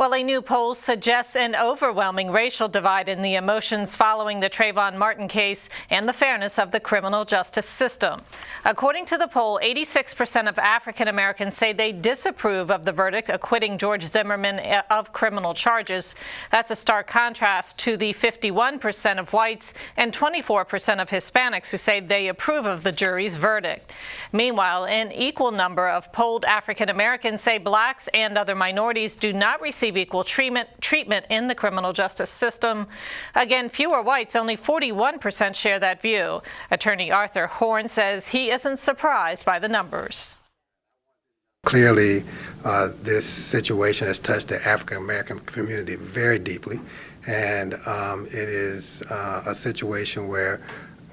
Well, a new poll suggests an overwhelming racial divide in the emotions following the Trayvon Martin case and the fairness of the criminal justice system. According to the poll, 86% of African Americans say they disapprove of the verdict acquitting George Zimmerman of criminal charges. That's a stark contrast to the 51% of whites and 24% of Hispanics who say they approve of the jury's verdict. Meanwhile, an equal number of polled African Americans say blacks and other minorities do not receive equal treatment in the criminal justice system. Again, fewer whites, only 41% share that view. Attorney Arthur Horn says he isn't surprised by the numbers. Clearly, this situation has touched the African American community very deeply, and it is a situation where,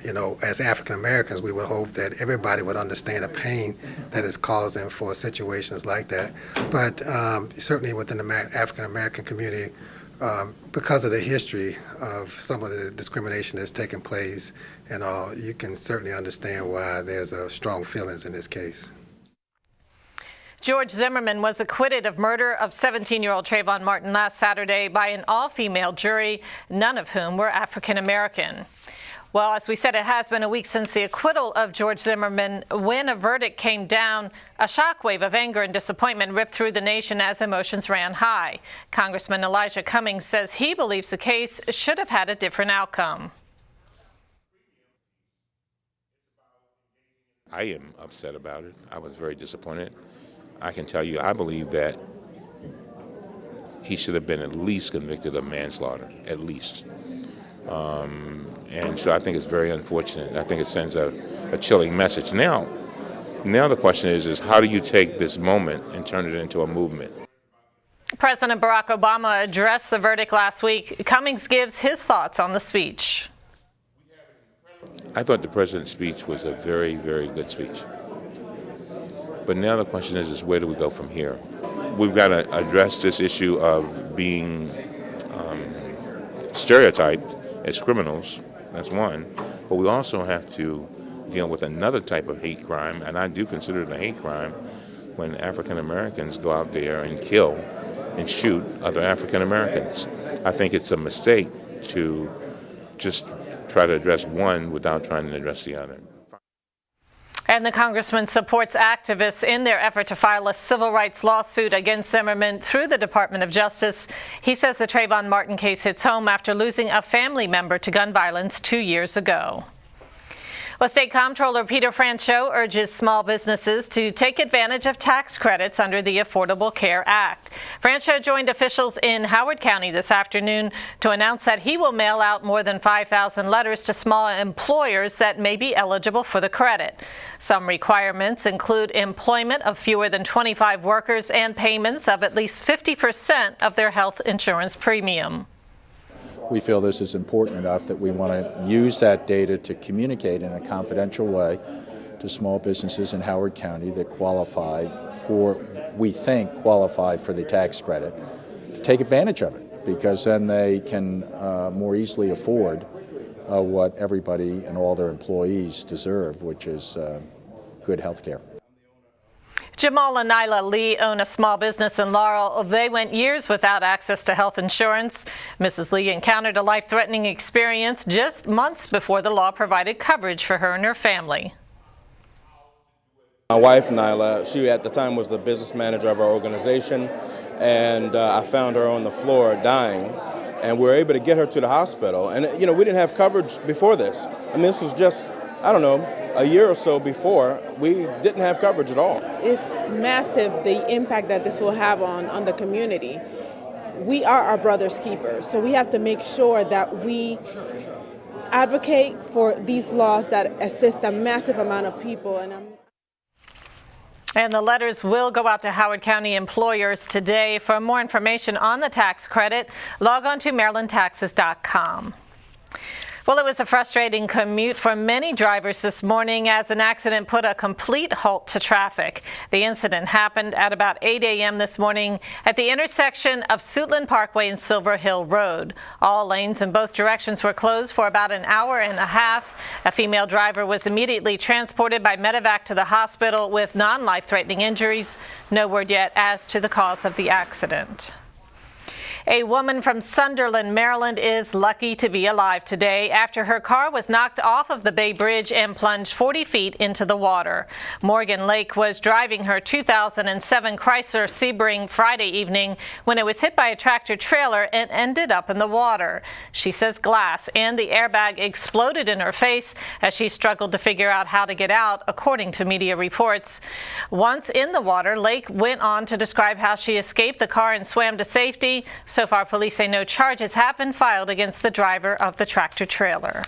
you know, as African Americans, we would hope that everybody would understand the pain that is causing for situations like that. But certainly within the African American community, because of the history of some of the discrimination that's taken place and all, you can certainly understand why there's strong feelings in this case. George Zimmerman was acquitted of murder of 17-year-old Trayvon Martin last Saturday by an all-female jury, none of whom were African American. Well, as we said, it has been a week since the acquittal of George Zimmerman. When a verdict came down, a shockwave of anger and disappointment ripped through the nation as emotions ran high. Congressman Elijah Cummings says he believes the case should have had a different outcome. I am upset about it. I was very disappointed. I can tell you, I believe that he should have been at least convicted of manslaughter, at least. And so I think it's very unfortunate. I think it sends a chilling message. Now the question is how do you take this moment and turn it into a movement? President Barack Obama addressed the verdict last week. Cummings gives his thoughts on the speech. I thought the president's speech was a very, very good speech. But now the question is where do we go from here? We've got to address this issue of being stereotyped as criminals. That's one. But we also have to deal with another type of hate crime, and I do consider it a hate crime when African Americans go out there and kill and shoot other African Americans. I think it's a mistake to just try to address one without trying to address the other. And the congressman supports activists in their effort to file a civil rights lawsuit against Zimmerman through the Department of Justice. He says the Trayvon Martin case hits home after losing a family member to gun violence 2 years ago. Well, State Comptroller Peter Franchot urges small businesses to take advantage of tax credits under the Affordable Care Act. Franchot joined officials in Howard County this afternoon to announce that he will mail out more than 5,000 letters to small employers that may be eligible for the credit. Some requirements include employment of fewer than 25 workers and payments of at least 50% of their health insurance premium. We feel this is important enough that we want to use that data to communicate in a confidential way to small businesses in Howard County that we think qualify for the tax credit, to take advantage of it, because then they can more easily afford what everybody and all their employees deserve, which is good health care. Jamal and Nyla Lee own a small business in Laurel. They went years without access to health insurance. Mrs. Lee encountered a life-threatening experience just months before the law provided coverage for her and her family. My wife, Nyla, she at the time was the business manager of our organization, and I found her on the floor dying, and we were able to get her to the hospital. And, you know, we didn't have coverage before this. I mean, this was just, I don't know, a year or so before, we didn't have coverage at all. It's massive, the impact that this will have on the community. We are our brother's keepers, so we have to make sure that we advocate for these laws that assist a massive amount of people. And the letters will go out to Howard County employers today. For more information on the tax credit, log on to MarylandTaxes.com. Well, it was a frustrating commute for many drivers this morning as an accident put a complete halt to traffic. The incident happened at about 8 a.m. this morning at the intersection of Suitland Parkway and Silver Hill Road. All lanes in both directions were closed for about an hour and a half. A female driver was immediately transported by medevac to the hospital with non-life-threatening injuries. No word yet as to the cause of the accident. A woman from Sunderland, Maryland is lucky to be alive today after her car was knocked off of the Bay Bridge and plunged 40 feet into the water. Morgan Lake was driving her 2007 Chrysler Sebring Friday evening when it was hit by a tractor trailer and ended up in the water. She says glass and the airbag exploded in her face as she struggled to figure out how to get out, according to media reports. Once in the water, Lake went on to describe how she escaped the car and swam to safety. So far, police say no charges have been filed against the driver of the tractor trailer.